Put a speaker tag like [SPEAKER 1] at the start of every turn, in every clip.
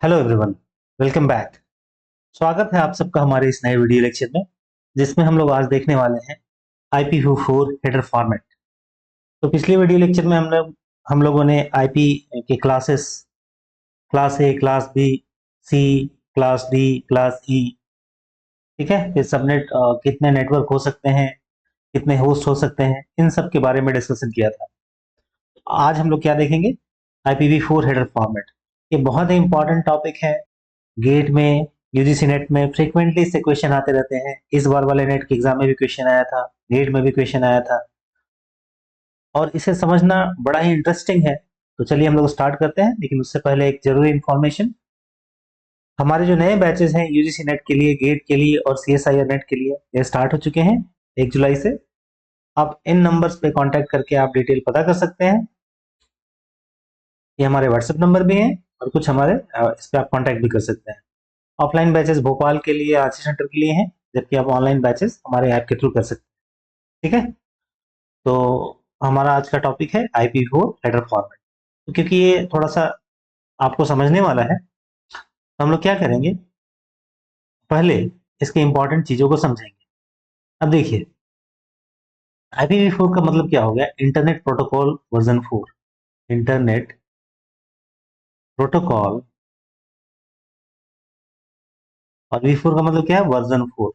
[SPEAKER 1] Hello everyone, welcome back. स्वागत है आप सबका हमारे इस नए वीडियो लेक्चर में, जिसमें हम लोग आज देखने वाले हैं IPv4 हेडर फॉर्मेट। तो पिछले वीडियो लेक्चर में हम लोगों ने आईपी के classes, class A, class B, C, class D, class E, ठीक है, फिर सबनेट, कितने नेटवर्क हो सकते हैं, कितने होस्ट हो सकते हैं, इन सब के बारे में डिस्कशन किया था। आज हम लोग क्या देखेंगे? IPv4 header format. ये बहुत ही इंपॉर्टेंट टॉपिक है। गेट में, यूजीसी नेट में फ्रीक्वेंटली इससे क्वेश्चन आते रहते हैं। इस बार वाले नेट के एग्जाम में भी क्वेश्चन आया था, गेट में भी क्वेश्चन आया था, और इसे समझना बड़ा ही इंटरेस्टिंग है। तो चलिए हम लोग स्टार्ट करते हैं, लेकिन उससे पहले एक जरूरी इंफॉर्मेशन। हमारे जो नए बैचेस हैं यूजीसी नेट के लिए, गेट के लिए और CSIR नेट के लिए, ये स्टार्ट हो चुके हैं 1 जुलाई से। आप इन नंबर्स पे कांटेक्ट करके आप डिटेल पता कर सकते हैं। ये हमारे व्हाट्सएप नंबर भी हैं, और कुछ हमारे इस पे आप कांटेक्ट भी कर सकते हैं। ऑफलाइन बैचेस भोपाल के लिए, रांची सेंटर के लिए हैं, जबकि आप ऑनलाइन बैचेस हमारे ऐप के थ्रू कर सकते हैं। ठीक है, तो हमारा आज का टॉपिक है IPv4 हेडर फॉर्मेट। तो क्योंकि ये थोड़ा सा आपको समझने वाला है, तो हम लोग क्या करेंगे, पहले इसके इंपॉर्टेंट चीजों को समझेंगे। अब देखिए, IPv4 का मतलब क्या हो गया? Internet protocol version 4। Internet protocol, और V4 का मतलब क्या है? वर्जन 4।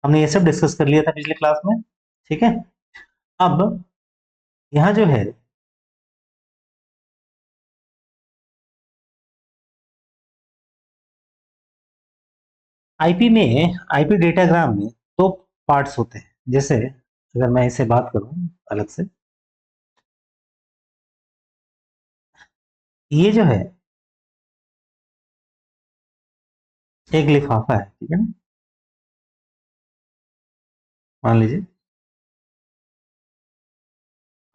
[SPEAKER 1] हमने ये सब डिस्कस कर लिया था पिछले क्लास में। ठीक है, अब यहाँ जो है, आईपी में, आईपी डेटाग्राम में दो पार्ट्स होते हैं। जैसे अगर मैं इसे बात करूं अलग से, ये जो है एक लिफाफा है, ठीक है ना, मान लीजिए।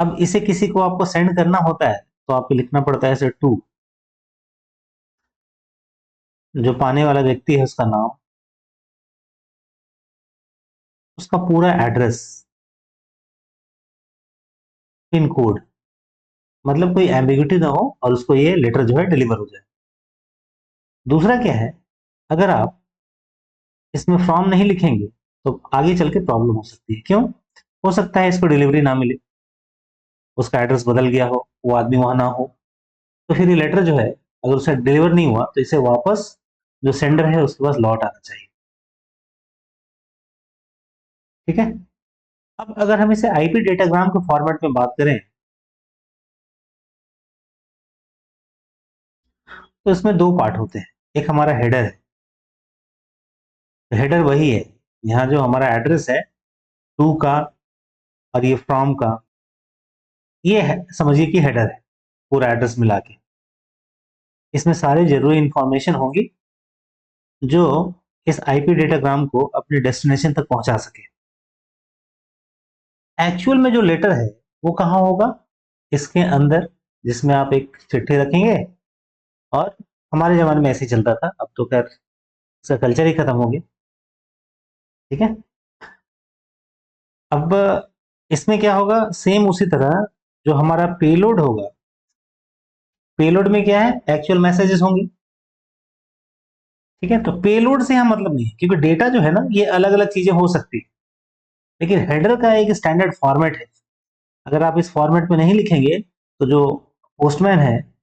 [SPEAKER 1] अब इसे किसी को आपको सेंड करना होता है, तो आपको लिखना पड़ता है इसे टू, जो पाने वाला व्यक्ति है उसका नाम, उसका पूरा एड्रेस, पिन कोड, मतलब कोई एम्बिग्यूटी ना हो और उसको ये लेटर जो है डिलीवर हो जाए। दूसरा क्या है, अगर आप इसमें फ्रॉम नहीं लिखेंगे तो आगे चल के प्रॉब्लम हो सकती है। क्यों? हो सकता है इसको डिलीवरी ना मिले, उसका एड्रेस बदल गया हो, वो आदमी वहां ना हो, तो फिर ये लेटर जो है, अगर उसे डिलीवर नहीं हुआ तो इसे वापस जो सेंडर है उसके पास लौट आना चाहिए। ठीक है, अब अगर हम इसे आईपी डेटाग्राम के फॉर्मेट में बात करें, तो इसमें दो पार्ट होते हैं। एक हमारा हेडर है। हेडर वही है, यहाँ जो हमारा एड्रेस है टू का, और ये फ्रॉम का, ये है, समझिए कि हेडर है, पूरा एड्रेस मिला के। इसमें सारे जरूरी इंफॉर्मेशन होंगी जो इस आईपी डेटाग्राम को अपने डेस्टिनेशन तक पहुंचा सके। एक्चुअल में जो लेटर है वो कहाँ होगा? इसके अंदर, जिसमें आप एक चिट्ठी रखेंगे। और हमारे जमाने में ऐसे ही चलता था, अब तो खैर इसका कल्चर ही खत्म हो गया। ठीक है, अब इसमें क्या होगा? सेम उसी तरह जो हमारा पेलोड होगा, पेलोड में क्या है? एक्चुअल मैसेजेस होंगे। ठीक है, तो पेलोड से यहाँ मतलब नहीं है, क्योंकि डेटा जो है ना, ये अलग अलग चीजें हो सकती है, लेकिन हेडर का एक स्टैंडर्ड फॉर्मेट है। अगर आप इस फॉर्मेट में नहीं लिखेंगे तो जो पोस्टमैन है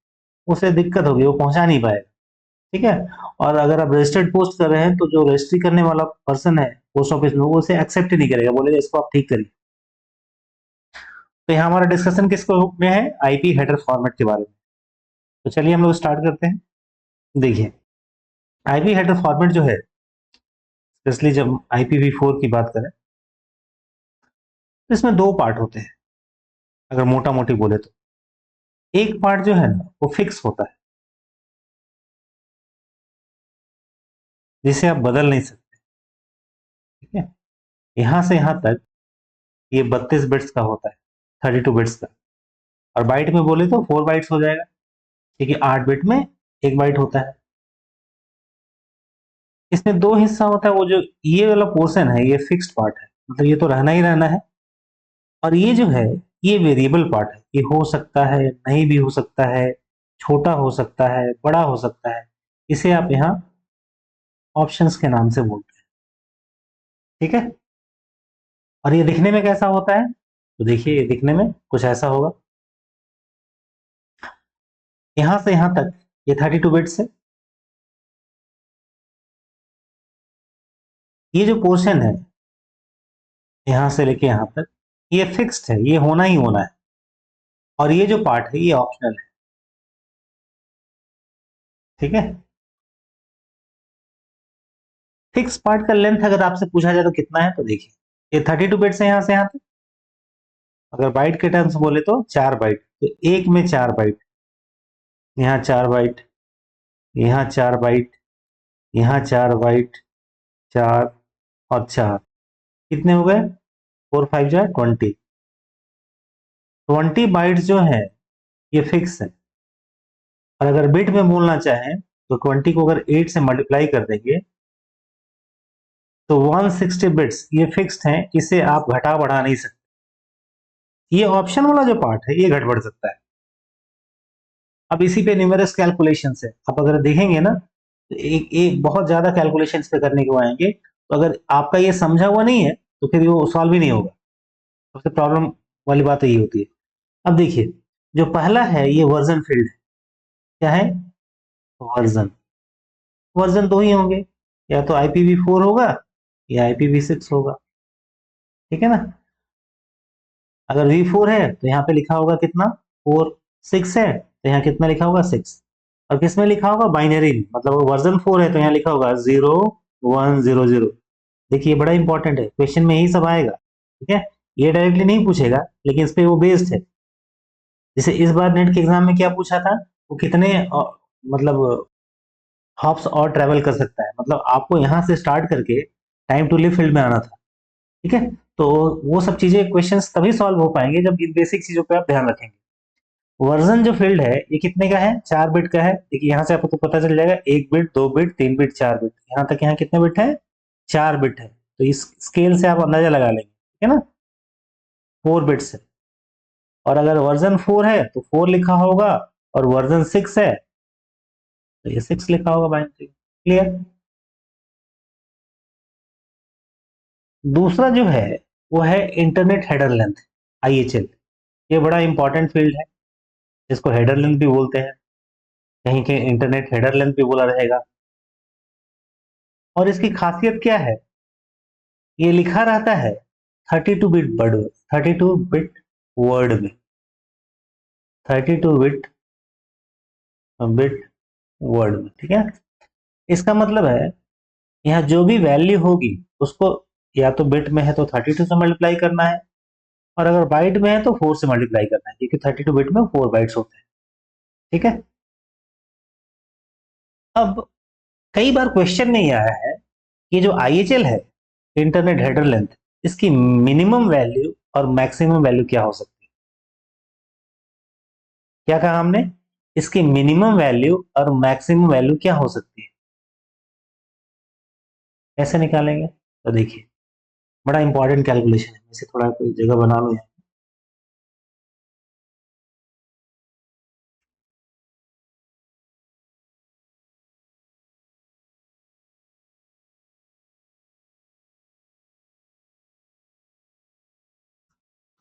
[SPEAKER 1] उसे दिक्कत होगी, वो पहुंचा नहीं पाएगा। ठीक है, और अगर आप रजिस्टर्ड पोस्ट कर रहे हैं तो जो रजिस्ट्री करने वाला पर्सन है पोस्ट ऑफिस में, वो उसे एक्सेप्ट ही नहीं करेगा, बोलेगा इसको आप ठीक करिए। तो यहाँ हमारा डिस्कशन किसको में है? आईपी हेडर फॉर्मेट के बारे में। तो चलिए हम लोग स्टार्ट करते हैं। देखिए, आईपी हेडर फॉर्मेट जो है, स्पेशली जब IPv4 की बात करें, तो इसमें दो पार्ट होते हैं। अगर मोटा मोटी बोले तो एक पार्ट जो है ना, वो फिक्स होता है, जिसे आप बदल नहीं सकते। ठीक है, यहां से यहां तक ये 32 बिट्स का होता है, 32 बिट्स का। और बाइट में बोले तो 4 बाइट्स हो जाएगा, क्योंकि 8 बिट में 1 बाइट होता है। इसमें दो हिस्सा होता है। वो जो ये वाला पोर्शन है, ये फिक्स्ड पार्ट है, मतलब ये तो रहना ही रहना है। और ये जो है, ये वेरिएबल पार्ट है, ये हो सकता है, नहीं भी हो सकता है, छोटा हो सकता है, बड़ा हो सकता है, इसे आप यहाँ ऑप्शंस के नाम से बोलते हैं। ठीक है, और ये दिखने में कैसा होता है? तो देखिए, ये दिखने में कुछ ऐसा होगा। यहां से यहां तक ये 32 बिट्स है। ये जो पोर्शन है यहां से लेके यहां तक, ये फिक्स्ड है, ये होना ही होना है। और ये जो पार्ट है ये ऑप्शनल है। ठीक है, फिक्स पार्ट का लेंथ अगर आपसे पूछा जाए तो कितना है, तो देखिए ये 32 बिट्स है यहां से यहां तक। अगर बाइट के टर्म्स बोले तो 4 बाइट, तो एक में 4 बाइट, यहाँ 4 बाइट, यहाँ 4 बाइट, यहाँ 4 बाइट, 4 और 4, कितने हो गए? 4 5 जा 20। 20 बाइट जो है ये फिक्स है। और अगर बिट में बोलना चाहें तो 20 को अगर 8 से मल्टीप्लाई कर देंगे तो 160 बिट्स ये फिक्स्ड हैं, इसे आप घटा बढ़ा नहीं सकते। ये ऑप्शन वाला जो पार्ट है ये घट बढ़ सकता है। अब इसी पे न्यूमेरस कैलकुलेशन है, आप अगर देखेंगे ना तो एक एक बहुत ज्यादा कैलकुलेशन पे करने को आएंगे, तो अगर आपका ये समझा हुआ नहीं है तो फिर वो सॉल्व ही नहीं होगा। सबसे प्रॉब्लम वाली बात यही होती है। अब देखिए, जो पहला है ये वर्जन फील्ड है। क्या है? वर्जन। वर्जन दो ही होंगे, या तो IPv4 होगा या IPv6 होगा। ठीक है ना? अगर V4 है तो यहाँ पे लिखा होगा कितना? 4। 6 है तो यहाँ कितना लिखा होगा? 6। और किस में लिखा होगा? बाइनरी में, मतलब वर्जन 4 है तो यहाँ लिखा होगा 0100। देखिए, बड़ा इंपॉर्टेंट है, क्वेश्चन में यही सब आएगा। ठीक है, ये डायरेक्टली नहीं पूछेगा लेकिन इस पे वो बेस्ड है। जैसे इस बार नेट के एग्जाम में क्या पूछा था, वो कितने मतलब हॉप्स और ट्रेवल कर सकता है, मतलब आपको यहाँ से स्टार्ट करके टाइम टू लिव फील्ड में आना था। ठीक है, तो वो सब चीजें क्वेश्चंस तभी सॉल्व हो पाएंगे जब इन बेसिक चीजों पे आप ध्यान रखेंगे। वर्जन जो फील्ड है ये कितने का है? 4 बिट का है। देखिए यहाँ से आपको पता चल जाएगा, 1 बिट, 2 बिट, 3 बिट, 4 बिट, यहाँ तक यहाँ कितने बिट है? 4 बिट है। तो इस स्केल से आप अंदाजा लगा लेंगे। ठीक है ना? 4 बिट्स है। और अगर वर्जन 4 है तो 4 लिखा होगा, और वर्जन 6 है तो ये 6 लिखा होगा बाइनरी। क्लियर? दूसरा जो है वो है इंटरनेट हेडर लेंथ, IHL। ये बड़ा इंपॉर्टेंट फील्ड है, जिसको हेडर लेंथ भी बोलते हैं, कहीं कहीं इंटरनेट हेडर लेंथ भी बोला रहेगा। और इसकी खासियत क्या है? ये लिखा रहता है 32 बिट वर्ड में, 32 बिट वर्ड में, 32 बिट वर्ड में। ठीक है, इसका मतलब है यहाँ जो भी वैल्यू होगी उसको या तो बिट में है तो 32 से मल्टीप्लाई करना है, और अगर बाइट में है तो 4 से मल्टीप्लाई करना है, क्योंकि 32 बिट में 4 बाइट्स होते हैं। ठीक है, अब कई बार क्वेश्चन में ये आया है कि जो IHL है, इंटरनेट हेडर लेंथ, इसकी मिनिमम वैल्यू और मैक्सिमम वैल्यू क्या हो सकती है? क्या कहा हमने? इसकी मिनिमम वैल्यू और मैक्सिमम वैल्यू क्या हो सकती है? कैसे निकालेंगे? तो देखिए, बड़ा इंपॉर्टेंट कैलकुलेशन है, इसे थोड़ा कोई जगह बना लो यहाँ।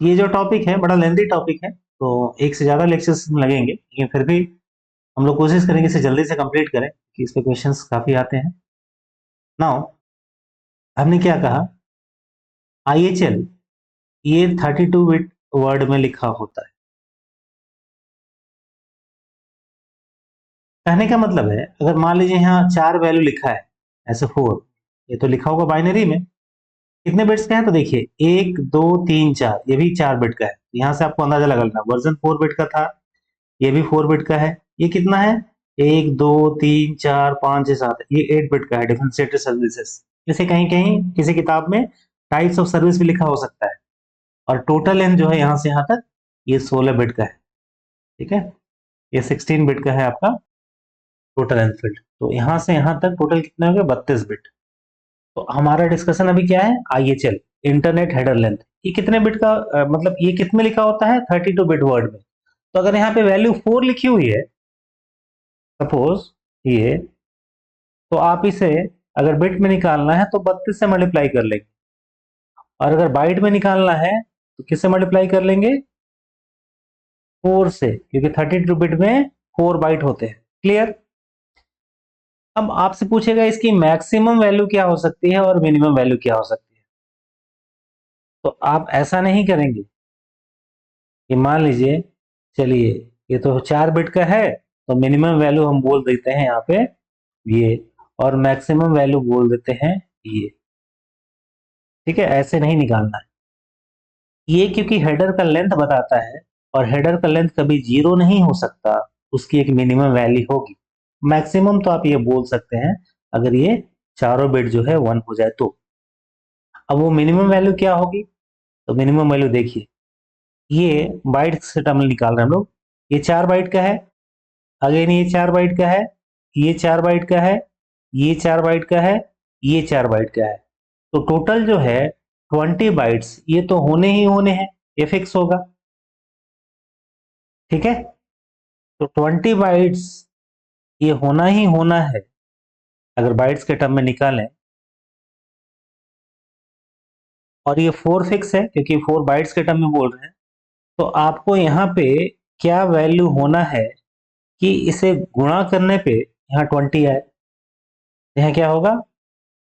[SPEAKER 1] ये जो टॉपिक है बड़ा लेंथी टॉपिक है, तो एक से ज्यादा लेक्चर्स लगेंगे, लेकिन फिर भी हम लोग कोशिश करेंगे इसे जल्दी से कंप्लीट करें, कि इस पे क्वेश्चंस काफी आते हैं। नाउ, हमने क्या कहा? IHL ये 32 बिट वर्ड में लिखा होता है। कहने का मतलब है, अगर मान लीजिए यहाँ 4 वैल्यू लिखा है, ऐसे 4, ये तो लिखा होगा बाइनरी में। कितने बिट्स का है? तो देखिए 1 2 3 4, ये भी 4 बिट का है। यहाँ से आपको अंदाजा लगा लेना, वर्जन 4 बिट का था, ये भी 4 बिट का है। ये कितना है? 1 2 3 4 5 6 7, ये 8 बिट का है, डिफरेंशिएटेड सर्विसेज। जैसे कहीं कहीं किसी किताब में टाइप्स ऑफ सर्विस भी लिखा हो सकता है। और टोटल लेंथ जो है यहाँ से यहाँ तक, ये 16 बिट का है। ठीक है, ये 16 बिट का है आपका टोटल लेंथ फील्ड। तो यहाँ से यहाँ तक टोटल कितने हो गए? 32 बिट। तो हमारा डिस्कशन अभी क्या है? IHL, internet header length. ये कितने बिट का मतलब ये कितने लिखा होता है? 32 बिट वर्ड में। तो अगर यहाँ पे वैल्यू 4 लिखी हुई है सपोज ये, तो आप इसे अगर बिट में निकालना है तो 32 से मल्टीप्लाई कर लेंगे, और अगर बाइट में निकालना है तो किससे मल्टीप्लाई कर लेंगे? 4 से, क्योंकि 32 बिट में 4 बाइट होते हैं। क्लियर? अब आपसे पूछेगा इसकी मैक्सिमम वैल्यू क्या हो सकती है और मिनिमम वैल्यू क्या हो सकती है। तो आप ऐसा नहीं करेंगे कि मान लीजिए, चलिए ये तो 4 बिट का है, तो मिनिमम वैल्यू हम बोल देते हैं यहाँ पे ये, और मैक्सिमम वैल्यू बोल देते हैं ये। ठीक है, ऐसे नहीं निकालना है ये, क्योंकि हेडर का लेंथ बताता है, और हेडर का लेंथ कभी 0 नहीं हो सकता, उसकी एक मिनिमम वैल्यू होगी। मैक्सिमम तो आप ये बोल सकते हैं अगर ये चारों बिट जो है 1 हो जाए तो। अब वो मिनिमम वैल्यू क्या होगी? तो मिनिमम वैल्यू देखिए, ये बाइट से टर्म निकाल रहे हैं हम लोग। ये 4 बाइट का है, अगेन ये 4 बाइट का है, ये 4 बाइट का है, ये 4 बाइट का है, ये 4 बाइट का है। तो टोटल जो है 20 बाइट्स ये तो होने ही होने हैं, ये फिक्स होगा। ठीक है, तो 20 बाइट्स ये होना ही होना है अगर बाइट्स के टर्म में निकालें। और ये 4 फिक्स है क्योंकि 4 बाइट्स के टर्म में बोल रहे हैं। तो आपको यहाँ पे क्या वैल्यू होना है कि इसे गुणा करने पे यहाँ 20 आए। यहाँ क्या होगा?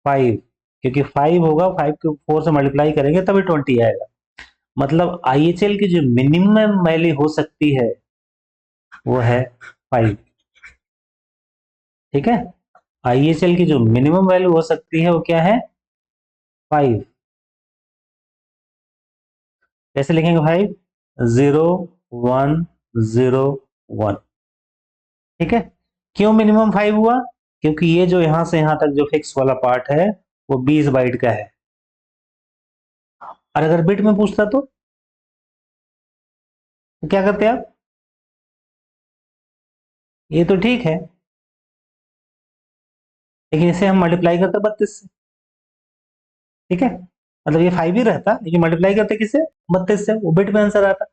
[SPEAKER 1] 5, क्योंकि 5 होगा, 5 को 4 से मल्टीप्लाई करेंगे तभी 20 आएगा। मतलब IHL की जो मिनिमम वैल्यू हो सकती है वो है 5। ठीक है, IHL की जो मिनिमम वैल्यू हो सकती है वो क्या है? 5। कैसे लिखेंगे? 5 0 1 0 1। ठीक है, क्यों मिनिमम 5 हुआ? क्योंकि ये जो यहां से यहां तक जो फिक्स वाला पार्ट है वो 20 बाइट का है। और अगर बिट में पूछता तो क्या करते आप? ये तो ठीक है, लेकिन इसे हम मल्टीप्लाई करते 32 से। ठीक है, मतलब ये 5 ही रहता, लेकिन मल्टीप्लाई करते किससे? 32 से, वो बिट में आंसर आता,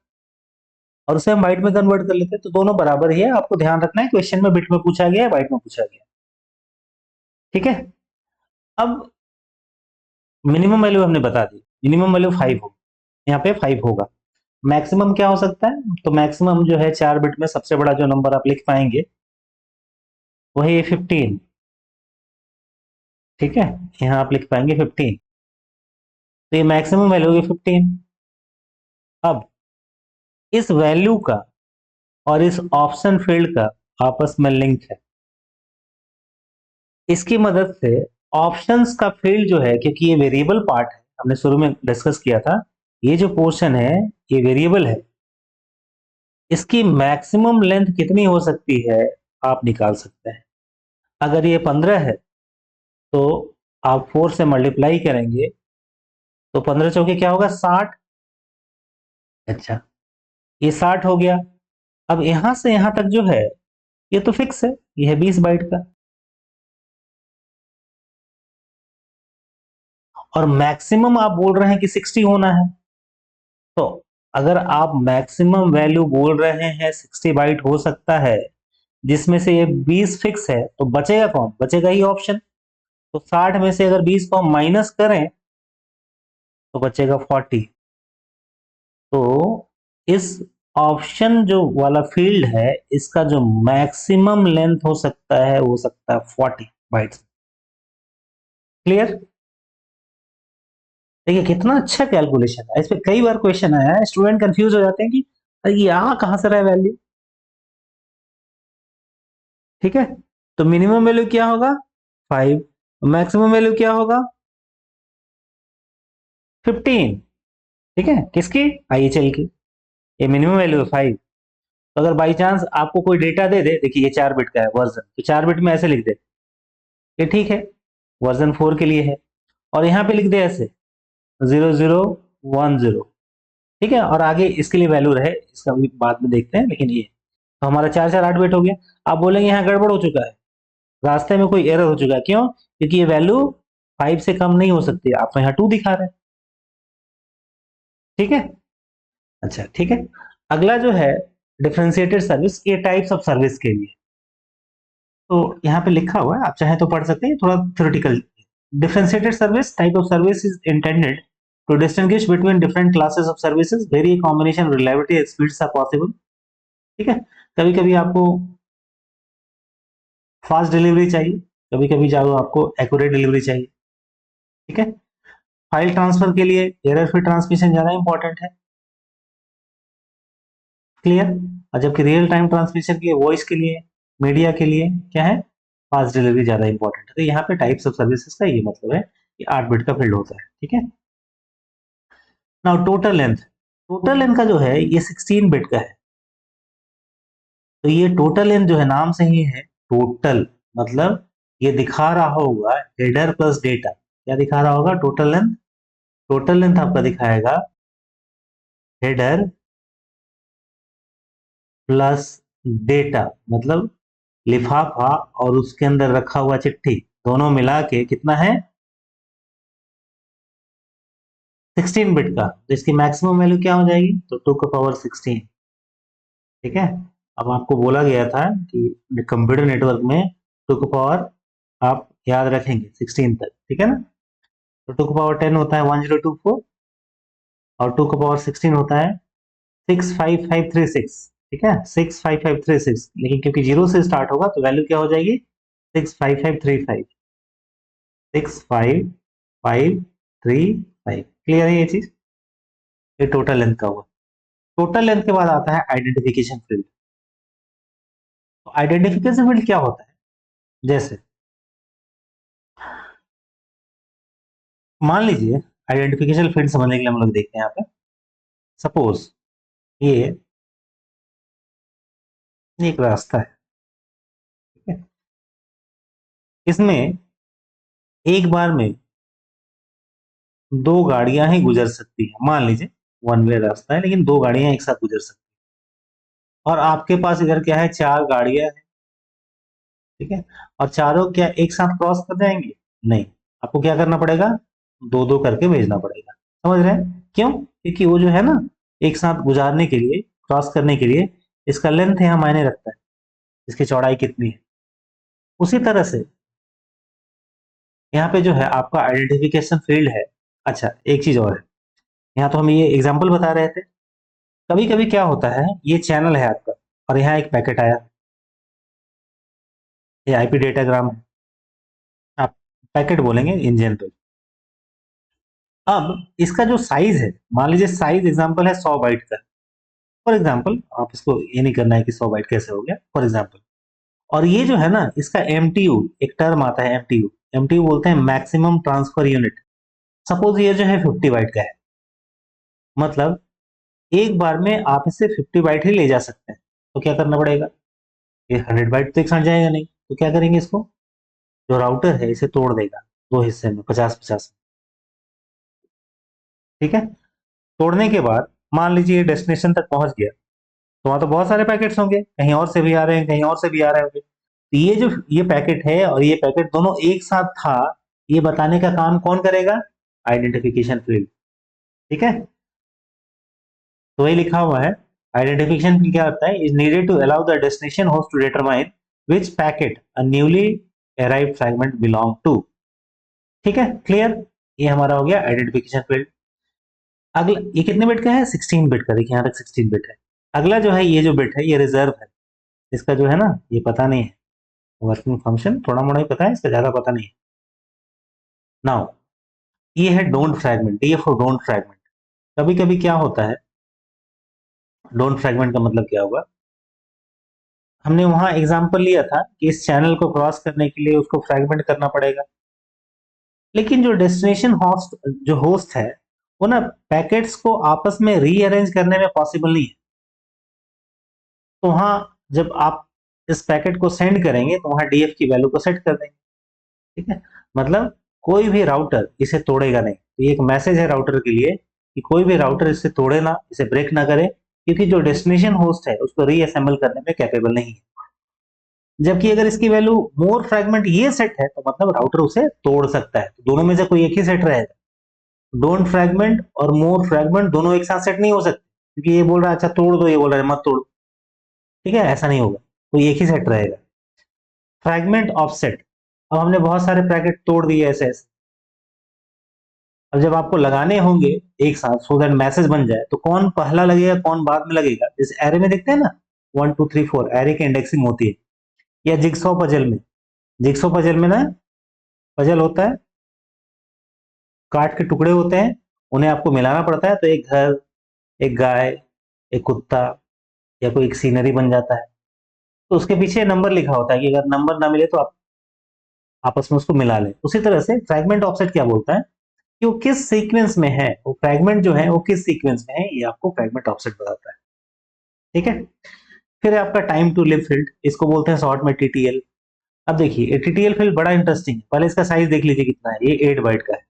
[SPEAKER 1] और उसे हम बाइट में कन्वर्ट कर लेते। तो दोनों बराबर ही है, आपको ध्यान रखना है क्वेश्चन में बिट में पूछा गया है, बाइट में पूछा गया। ठीक है, अब मिनिमम वैल्यू हमने बता दी, मिनिमम वैल्यू 5 होगा, यहाँ पे 5 होगा। मैक्सिमम क्या हो सकता है? तो मैक्सिमम जो है 4 बिट में सबसे बड़ा जो नंबर आप लिख पाएंगे वही है 15। ठीक है, यहाँ आप लिख पाएंगे 15, तो ये मैक्सिमम वैल्यू होगी 15। अब इस वैल्यू का और इस ऑप्शन फील्ड का आपस में लिंक है। इसकी मदद से ऑप्शंस का फील्ड जो है, क्योंकि ये वेरिएबल पार्ट है, हमने शुरू में डिस्कस किया था, ये जो पोर्शन है ये वेरिएबल है, इसकी मैक्सिमम लेंथ कितनी हो सकती है आप निकाल सकते हैं। अगर ये 15 है तो आप 4 से मल्टीप्लाई करेंगे तो 15 चौके क्या होगा? 60। अच्छा, ये 60 हो गया। अब यहां से यहां तक जो है ये तो फिक्स है, ये है 20 बाइट का। और मैक्सिमम आप बोल रहे हैं कि 60 होना है, तो अगर आप मैक्सिमम वैल्यू बोल रहे हैं 60 बाइट हो सकता है, जिसमें से ये 20 फिक्स है, तो बचेगा कौन? बचेगा ही ऑप्शन। तो 60 में से अगर 20 को हम माइनस करें तो बचेगा 40। तो इस ऑप्शन जो वाला फील्ड है इसका जो मैक्सिमम लेंथ हो सकता है वो हो सकता है 40 बाइट्स। क्लियर? देखिए कितना अच्छा कैलकुलेशन है, इस पे कई बार क्वेश्चन आया है, स्टूडेंट कंफ्यूज हो जाते हैं कि अरे ये यहाँ कहां से रहा वैल्यू। ठीक है, तो मिनिमम वैल्यू क्या होगा? 5। मैक्सिमम वैल्यू क्या होगा? 15। ठीक है, किसकी? IHL की। ये मिनिमम वैल्यू है 5। तो अगर बाई चांस आपको कोई डेटा दे दे, देखिए ये 4 बिट का है वर्जन, तो 4 बिट में ऐसे लिख दे, ये ठीक है, वर्जन 4 के लिए है। और यहाँ पे लिख दे ऐसे 0010। ठीक है, और आगे इसके लिए वैल्यू रहे, इसका भी बाद में देखते हैं, लेकिन ये तो हमारा 4 4 8 बिट हो गया। आप बोलेंगे यहाँ गड़बड़ हो चुका है, रास्ते में कोई एरर हो चुका है। क्यों? क्योंकि ये वैल्यू 5 से कम नहीं हो सकती, आप तो यहाँ 2 दिखा रहे हैं। ठीक है, अच्छा ठीक है। अगला जो है डिफरेंशिएटेड सर्विस, ये टाइप्स ऑफ सर्विस के लिए। तो यहाँ पे लिखा हुआ है, आप चाहे तो पढ़ सकते हैं, थोड़ा theoretical. Differentiated service, type of service is intended to distinguish between different classes of services, very combination reliability speeds are possible. ठीक है, कभी कभी आपको फास्ट डिलीवरी चाहिए, कभी कभी जाओ आपको एक्यूरेट डिलीवरी चाहिए। ठीक है, फाइल ट्रांसफर के लिए एरर फ्री ट्रांसमिशन ज्यादा इंपॉर्टेंट है, क्लियर। और जबकि रियल टाइम ट्रांसमिशन के लिए, वॉइस के लिए, मीडिया के लिए क्या है, फास्ट डिलीवरी ज्यादा इंपॉर्टेंट है। तो यहाँ पे टाइप्स ऑफ सर्विसेज का ये मतलब है कि 8 बिट का फील्ड होता है। ठीक है, नाउ टोटल लेंथ का जो है ये 16 बिट का है। तो ये टोटल लेंथ जो है, नाम से ही है टोटल, मतलब ये दिखा रहा होगा हेडर प्लस डेटा। क्या दिखा रहा होगा, टोटल लेंथ आपका दिखाएगा हेडर प्लस डेटा, मतलब लिफाफा और उसके अंदर रखा हुआ चिट्ठी, दोनों मिला के कितना है, 16 बिट का। तो इसकी मैक्सिमम वैल्यू क्या हो जाएगी, तो 2 की पावर 16। ठीक है, अब आपको बोला गया था कि कंप्यूटर नेटवर्क में 2 की पावर आप याद रखेंगे 16 तक। ठीक है ना, तो 2 की पावर 10 होता है 1024, और 2 की पावर 16 होता है 65536। ठीक है, 65536, लेकिन क्योंकि जीरो से स्टार्ट होगा तो वैल्यू क्या हो जाएगी, 65535। 65535। क्लियर है ये चीज, ये टोटल लेंथ का हुआ। टोटल लेंथ के बाद आता है आइडेंटिफिकेशन फील्ड। तो आइडेंटिफिकेशन फील्ड क्या होता है, जैसे मान लीजिए, आइडेंटिफिकेशन फील्ड समझने के लिए हम लोग देखते हैं यहाँ पे, सपोज ये एक रास्ता है। ठीक है, इसमें एक बार में दो गाड़ियां ही गुजर सकती है, मान लीजिए वन वे रास्ता है, लेकिन दो गाड़ियां एक साथ गुजर सकती है। और आपके पास इधर क्या है, चार गाड़ियां हैं। ठीक है, और चारों क्या एक साथ क्रॉस कर जाएंगे, नहीं, आपको क्या करना पड़ेगा, दो दो करके भेजना पड़ेगा। समझ रहे हैं क्यों, क्योंकि वो जो है ना, एक साथ गुजारने के लिए, क्रॉस करने के लिए, इसका लेंथ यहाँ मायने रखता है, इसकी चौड़ाई कितनी है। उसी तरह से यहाँ पे जो है आपका आइडेंटिफिकेशन फील्ड है। अच्छा, एक चीज और है, यहाँ तो हम ये एग्जाम्पल बता रहे थे, कभी कभी क्या होता है, ये चैनल है आपका और यहाँ एक पैकेट आया, ये आईपी डेटाग्राम है, आप पैकेट बोलेंगे इन जनरल। अब इसका जो साइज है, मान लीजिए साइज एग्जांपल है 100 बाइट का, फॉर एग्जांपल, आप इसको ये नहीं करना है कि 100 बाइट कैसे हो गया, फॉर एग्जांपल। और ये जो है ना, इसका एमटीयू, एक टर्म आता है एमटीयू, एमटीयू बोलते हैं मैक्सिमम ट्रांसफर यूनिट। सपोज ये जो है 50 बाइट का है, मतलब एक बार में आप इससे 50 बाइट ही ले जा सकते हैं। तो क्या करना पड़ेगा, ये 100 बाइट तो एक साथ जाएगा नहीं, तो क्या करेंगे, इसको जो राउटर है इसे तोड़ देगा दो हिस्से में, 50-50। ठीक है, तोड़ने के बाद मान लीजिए ये डेस्टिनेशन तक पहुंच गया, तो वहां तो बहुत सारे पैकेट्स होंगे, कहीं और से भी आ रहे हैं, कहीं और से भी आ रहे होंगे। तो ये जो ये पैकेट है और ये पैकेट दोनों एक साथ था, ये बताने का काम कौन करेगा, आइडेंटिफिकेशन फील्ड। ठीक है, तो वही लिखा हुआ है, आइडेंटिफिकेशन फील्ड क्या होता है, is needed to allow the destination host to determine which packet a newly arrived fragment belong to. ठीक है, क्लियर, ये हमारा हो गया आइडेंटिफिकेशन फील्ड। अगला ये कितने बिट का है, 16 बिट का, देखिए यहाँ तक 16 बिट है। अगला जो है, ये जो बिट है ये रिजर्व है, इसका जो है ना ये पता नहीं है, वर्किंग फंक्शन थोड़ा मोड़ा ही पता है, इसका ज्यादा पता नहीं है। नाउ ये है don't fragment, D for don't fragment. कभी कभी क्या होता है, डोंट फ्रैगमेंट का मतलब क्या होगा, हमने वहां एग्जांपल लिया था कि इस चैनल को क्रॉस करने के लिए उसको फ्रैगमेंट करना पड़ेगा, लेकिन जो डेस्टिनेशन होस्ट, जो होस्ट है, वो ना पैकेट्स को आपस में रीअरेंज करने में पॉसिबल नहीं है। तो वहां जब आप इस पैकेट को सेंड करेंगे तो वहां डीएफ की वैल्यू को सेट कर देंगे। ठीक है, मतलब कोई भी राउटर इसे तोड़ेगा नहीं। तो ये एक मैसेज है राउटर के लिए कि कोई भी राउटर इसे तोड़े ना, इसे ब्रेक ना करे, क्योंकि जो डेस्टिनेशन होस्ट है उसको रीअसेंबल करने में कैपेबल नहीं है। जबकि अगर इसकी वैल्यू मोर फ्रैगमेंट ये सेट है, तो मतलब राउटर उसे तोड़ सकता है, तो दोनों में से कोई एक ही सेट रहेगा। डोंट फ्रैगमेंट और मोर फ्रैगमेंट दोनों एक साथ सेट नहीं हो सकते, क्योंकि ये बोल रहा है अच्छा तोड़ दो, ये बोल रहा है मत तोड़ो। ठीक है, ऐसा नहीं होगा, कोई एक ही सेट रहेगा। फ्रैगमेंट ऑफसेट, अब हमने बहुत सारे पैकेट तोड़ दिए ऐसे ऐसे। अब जब आपको लगाने होंगे एक साथ सो दैट मैसेज बन जाए, तो कौन पहला लगेगा कौन बाद में लगेगा, जैसे एरे में देखते हैं ना, 1 2 3 4 एरे की इंडेक्सिंग होती है, या जिक्सॉ पजल में, जिक्सॉ पजल में ना पजल होता है, काट के टुकड़े होते हैं, उन्हें आपको मिलाना पड़ता है, तो एक घर, एक गाय, एक कुत्ता, या कोई एक सीनरी बन जाता है। तो उसके पीछे नंबर लिखा होता है कि अगर नंबर ना मिले तो आप आपस में उसको मिला लें। उसी तरह से फ्रैगमेंट ऑफसेट क्या बोलता है कि वो किस सीक्वेंस में है, वो फ्रैगमेंट जो है वो किस सीक्वेंस में है, ये आपको फ्रैगमेंट ऑफसेट बताता है। ठीक है। फिर है आपका टाइम टू लिव फील्ड, इसको बोलते हैं शॉर्ट में टीटीएल। अब देखिए टीटीएल फील्ड बड़ा इंटरेस्टिंग है, पहले इसका साइज देख लीजिए कितना है, ये 8 बाइट का है।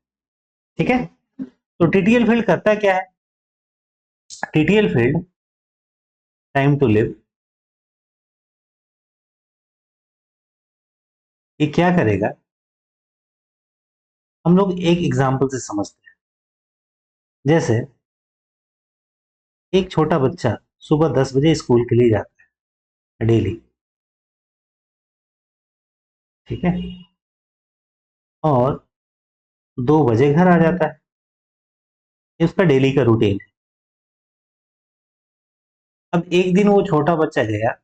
[SPEAKER 1] ठीक है। तो टीटीएल फील्ड करता क्या है, TTL field time to live, ये क्या करेगा, हम लोग एक एग्जांपल से समझते हैं। जैसे एक छोटा बच्चा सुबह 10 बजे स्कूल के लिए जाता है डेली। ठीक है। और 2 बजे घर आ जाता है, ये उसका डेली का रूटीन है। अब एक दिन वो छोटा बच्चा गया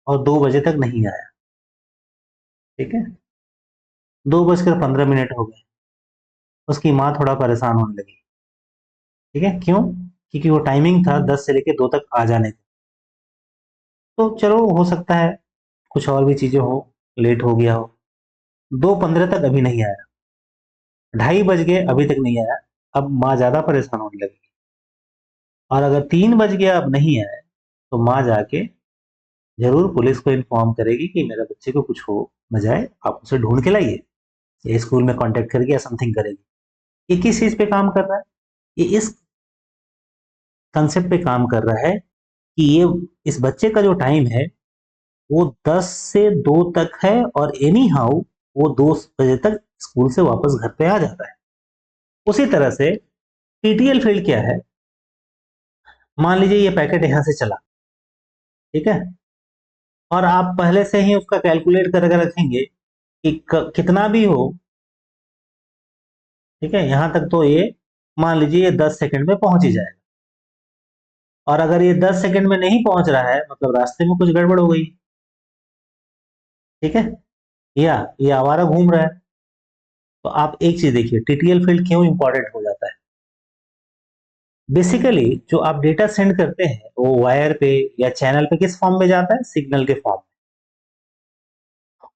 [SPEAKER 1] और 2 बजे तक नहीं आया। ठीक है। 2 बजकर 15 मिनट हो गए, उसकी माँ थोड़ा परेशान होने लगी। ठीक है, क्यों, क्योंकि वो टाइमिंग था 10 से लेके 2 तक आ जाने का। तो चलो हो सकता है कुछ और भी चीजें हो, लेट हो गया हो। 2:15 तक अभी नहीं आया, 2:30 बज गए अभी तक नहीं आया। अब माँ ज्यादा परेशान होने लगी, और अगर 3 बज गया अब नहीं आया, तो माँ जाके जरूर पुलिस को इन्फॉर्म करेगी कि मेरे बच्चे को कुछ हो न जाए, आप उसे ढूंढ के लाइए, या स्कूल में कांटेक्ट करके या समथिंग करेगी। ये किस चीज पे काम कर रहा है, ये इस कंसेप्ट पे काम कर रहा है कि ये इस बच्चे का जो टाइम है वो 10 से 2 तक है, और एनी हाउ वो 2 बजे तक स्कूल से वापस घर पे आ जाता है। उसी तरह से टीटीएल फील्ड क्या है, मान लीजिए ये पैकेट यहां से चला। ठीक है। और आप पहले से ही उसका कैलकुलेट करके रखेंगे कि कितना भी हो। ठीक है, यहां तक तो ये मान लीजिए ये 10 सेकंड में पहुंच ही जाएगा। और अगर ये 10 सेकंड में नहीं पहुंच रहा है, मतलब रास्ते में कुछ गड़बड़ हो गई। ठीक है, या ये आवारा घूम रहा है। तो आप एक चीज देखिए टीटीएल फील्ड क्यों इंपॉर्टेंट हो जाता है। बेसिकली जो आप डेटा सेंड करते हैं वो वायर पे या चैनल पे किस फॉर्म में जाता है, सिग्नल के फॉर्म में।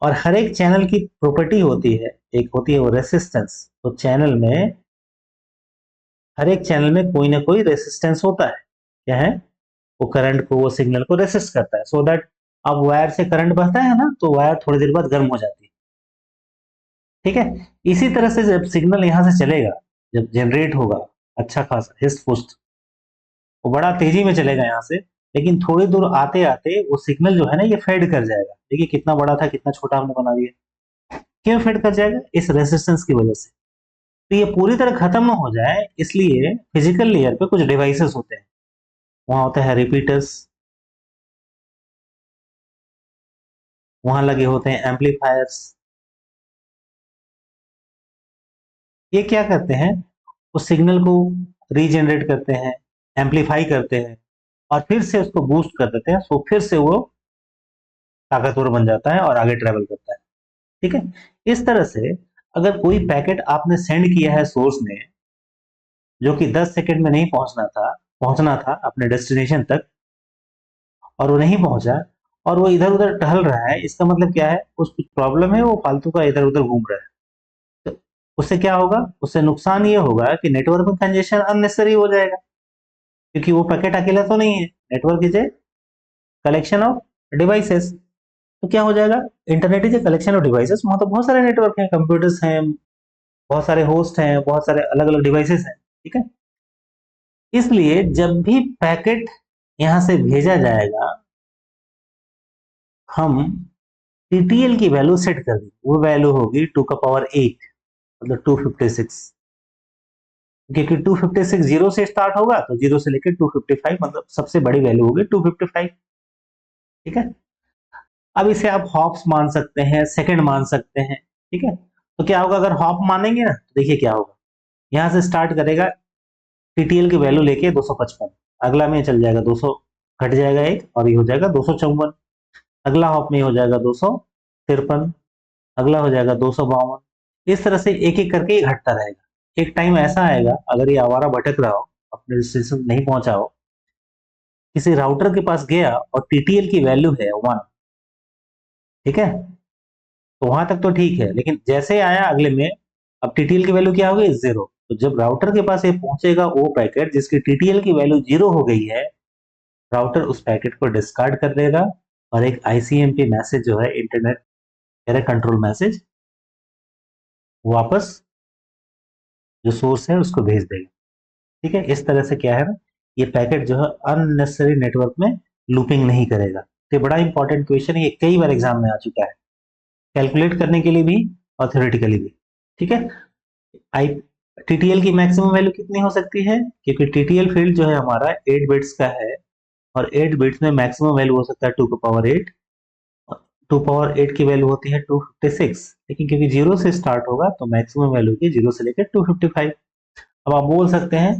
[SPEAKER 1] और हर एक चैनल की प्रॉपर्टी होती है, एक होती है वो रेसिस्टेंस। तो चैनल में, हर एक चैनल में कोई ना कोई रेसिस्टेंस होता है। क्या है, वो करंट को, वो सिग्नल को रेसिस्ट करता है, सो दैट अब वायर से करंट बहता है ना, तो वायर थोड़ी देर बाद गर्म हो जाती है। ठीक है। इसी तरह से जब सिग्नल यहां से चलेगा, जब जनरेट होगा अच्छा खासा हिस्ट पुस्ट, वो बड़ा तेजी में चलेगा यहाँ से, लेकिन थोड़ी दूर आते आते वो सिग्नल जो है ना ये फेड कर जाएगा। देखिए कितना बड़ा था कितना छोटा हमने बना दिया। क्यों फेड कर जाएगा, इस रेसिस्टेंस की वजह से। तो ये पूरी तरह खत्म ना हो जाए, इसलिए फिजिकल लेयर पे कुछ डिवाइसेस होते हैं। वहां होता है रिपीटर्स, वहां लगे होते हैं एम्पलीफायर्स। ये क्या करते हैं, उस सिग्नल को रीजनरेट करते हैं, एम्पलीफाई करते हैं, और फिर से उसको बूस्ट कर देते हैं, सो फिर से वो ताकतवर बन जाता है और आगे ट्रेवल करता है। ठीक है। इस तरह से अगर कोई पैकेट आपने सेंड किया है सोर्स में, जो कि 10 सेकंड में नहीं पहुंचना था अपने डेस्टिनेशन तक, और वो नहीं पहुंचा, और वो इधर उधर टहल रहा है, इसका मतलब क्या है, उस कुछ प्रॉब्लम है, वो फालतू का इधर उधर घूम रहा है। तो उससे क्या होगा, उससे नुकसान ये होगा कि नेटवर्क में कंजेशन अननेसेसरी हो जाएगा, क्योंकि वो पैकेट अकेला तो नहीं है, network is a collection of devices. तो क्या हो जाएगा, internet is a collection of devices, वहां तो बहुत सारे नेटवर्क हैं, कंप्यूटर्स हैं, बहुत सारे होस्ट हैं, बहुत सारे अलग अलग डिवाइसेस हैं। ठीक है। इसलिए जब भी पैकेट यहां से भेजा जाएगा, हम टीटीएल की वैल्यू सेट कर देंगे, वो वैल्यू होगी 2 का पावर 8, मतलब 256। क्योंकि 256 जीरो से स्टार्ट होगा, तो जीरो से लेकर 255, मतलब सबसे बड़ी वैल्यू होगी 255। ठीक है। अब इसे आप हॉप्स मान सकते हैं, सेकंड मान सकते हैं, ठीक है। तो क्या होगा अगर हॉप मानेंगे ना, तो देखिए क्या होगा, यहाँ से स्टार्ट करेगा टीटीएल की वैल्यू लेके 255, अगला में चल जाएगा 200, घट जाएगा एक और ये हो जाएगा 254, अगला हॉप में हो जाएगा 253, अगला हो जाएगा 252। इस तरह से एक एक करके ये घटता रहेगा। एक टाइम ऐसा आएगा अगर ये आवारा भटक रहा हो, अपने डेस्टिनेशन नहीं पहुंचा हो, किसी राउटर के पास गया और टीटीएल की वैल्यू है 1, ठीक है, तो वहां तक तो ठीक है, लेकिन जैसे आया अगले में, अब टीटीएल की वैल्यू क्या हो गई 0। तो जब राउटर के पास ये पहुंचेगा वो पैकेट जिसकी टीटीएल की वैल्यू 0 हो गई है, राउटर उस पैकेट को डिस्कार्ड कर देगा और एक आईसीएमपी मैसेज जो है, इंटरनेट एरर कंट्रोल मैसेज, वापस जो सोर्स है उसको भेज देगा, ठीक है। इस तरह से क्या है ना, ये पैकेट जो है अननेसेसरी नेटवर्क में लूपिंग नहीं करेगा। तो ये बड़ा इंपॉर्टेंट क्वेश्चन है, ये कई बार एग्जाम में आ चुका है, कैलकुलेट करने के लिए भी और थ्योरेटिकली भी, ठीक है। आई टीटीएल की मैक्सिमम वैल्यू कितनी हो सकती है, क्योंकि टीटीएल फील्ड जो है हमारा 8 बिट्स का है, और 8 बिट्स में मैक्सिमम वैल्यू हो सकता है 2 का पावर 8, 2 पावर 8 की वैल्यू होती है 256, लेकिन क्योंकि जीरो से स्टार्ट होगा तो मैक्सिमम वैल्यू की जीरो से लेकर 255। अब आप बोल सकते हैं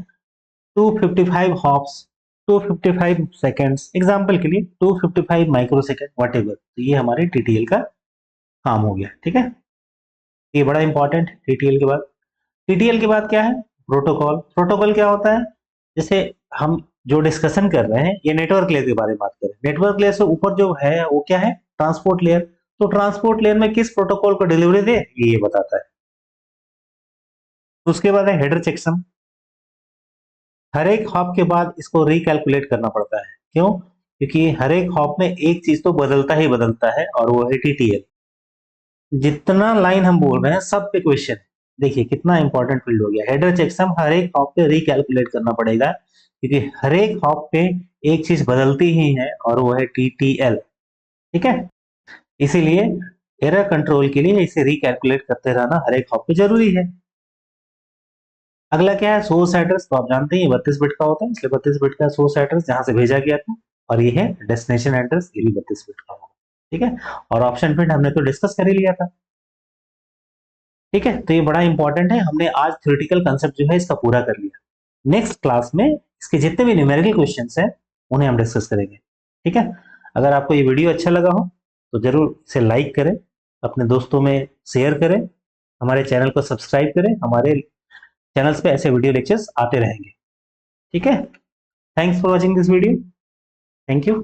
[SPEAKER 1] 255 हॉप्स, 255 सेकेंड्स, एग्जाम्पल के लिए 255 माइक्रो सेकेंड, वट एवर, तो ये हमारे टीटीएल का काम हो गया, ठीक है। ये बड़ा इंपॉर्टेंट। टीटीएल के बाद क्या है, प्रोटोकॉल। प्रोटोकॉल क्या होता है, जैसे हम जो डिस्कशन कर रहे हैं ये नेटवर्क लेयर के बारे में बात करें, नेटवर्क लेयर से ऊपर जो है वो क्या है, ट्रांसपोर्ट लेयर। तो ट्रांसपोर्ट लेयर में किस प्रोटोकॉल को डिलीवरी दे ये बताता है। उसके बाद है हेडर चेकसम। हर एक हॉप के बाद इसको रिकैलकुलेट करना पड़ता है, क्यों, क्योंकि हर एक हॉप में एक चीज तो बदलता ही बदलता है और वो है टीटीएल। जितना लाइन हम बोल रहे हैं सब पे क्वेश्चन, देखिए कितना इंपॉर्टेंट फील्ड हो गया। हेडर चेकसम हर एक हॉप पे रिकैलकुलेट करना पड़ेगा, क्योंकि हर एक हॉप पे एक चीज बदलती ही है और वो है टीटीएल, ठीक है। इसीलिए एरर कंट्रोल के लिए इसे रिकैलकुलेट करते रहना हर एक हॉप पे जरूरी है। अगला क्या है, सोर्स एड्रेस। तो आप जानते हैं 32 बिट का होता है, इसलिए 32 बिट का सोर्स एड्रेस जहां से भेजा गया था, और ये है डेस्टिनेशन एड्रेस, ये भी 32 बिट का होगा, ठीक है। और ऑप्शन फिट हमने तो डिस्कस कर ही लिया था, ठीक है। तो ये बड़ा इंपॉर्टेंट है, हमने आज थ्योरेटिकल कंसेप्ट जो है इसका पूरा कर लिया। नेक्स्ट क्लास में इसके जितने भी न्यूमेरिकल क्वेश्चंस हैं उन्हें हम डिस्कस करेंगे, ठीक है। अगर आपको ये वीडियो अच्छा लगा हो तो जरूर इसे लाइक करें, अपने दोस्तों में शेयर करें, हमारे चैनल को सब्सक्राइब करें, हमारे चैनल्स पे ऐसे वीडियो लेक्चर्स आते रहेंगे, ठीक है। Thanks for watching this video, thank you.